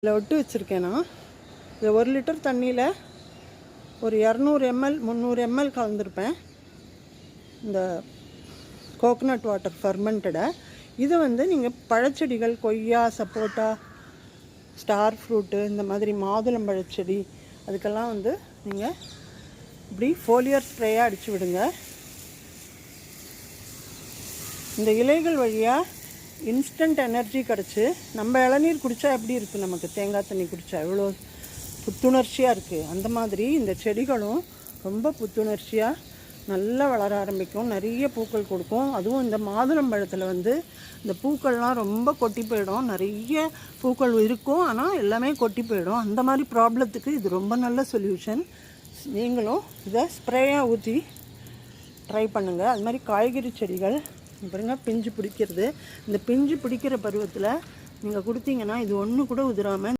இதில் விட்டு வச்சுருக்கேன்னா இதை 1 லிட்டர் தண்ணியில் ஒரு 200 ml 300 ml கலந்துருப்பேன். இந்த கோகனட் வாட்டர் ஃபர்மெண்டடை இதை நீங்கள் பழச்செடிகள், கொய்யா, சப்போட்டா, ஸ்டார் ஃப்ரூட்டு, இந்த மாதிரி மாதுளம்பழச்செடி அதுக்கெல்லாம் நீங்கள் இப்படி ஃபோலியர் ஸ்ப்ரேயாக அடித்து விடுங்க. இந்த இலைகள் வழியாக இன்ஸ்டன்ட் எனர்ஜி கிடச்சி நம்ம இளநீர் குடித்தா எப்படி இருக்குது, நமக்கு தேங்காய் தண்ணி குடித்தா எவ்வளோ புத்துணர்ச்சியாக இருக்குது, அந்த மாதிரி இந்த செடிகளும் ரொம்ப புத்துணர்ச்சியாக நல்லா வளர ஆரம்பிக்கும், நிறைய பூக்கள் கொடுக்கும். அதுவும் இந்த மாதுளம்பழத்தில் இந்த பூக்கள்லாம் ரொம்ப கொட்டி போயிடும். நிறைய பூக்கள் இருக்கும், ஆனால் எல்லாமே கொட்டி போயிடும். அந்த மாதிரி ப்ராப்ளத்துக்கு இது ரொம்ப நல்ல சொல்யூஷன். நீங்களும் இதை ஸ்ப்ரேயாக ஊற்றி ட்ரை பண்ணுங்கள். அது மாதிரி காய்கறி செடிகள் பாருங்க, பிஞ்சு பிடிக்கிறது. இந்த பிஞ்சு பிடிக்கிற பருவத்தில் நீங்கள் கொடுத்தீங்கன்னா இது ஒன்று கூட உதிராமல்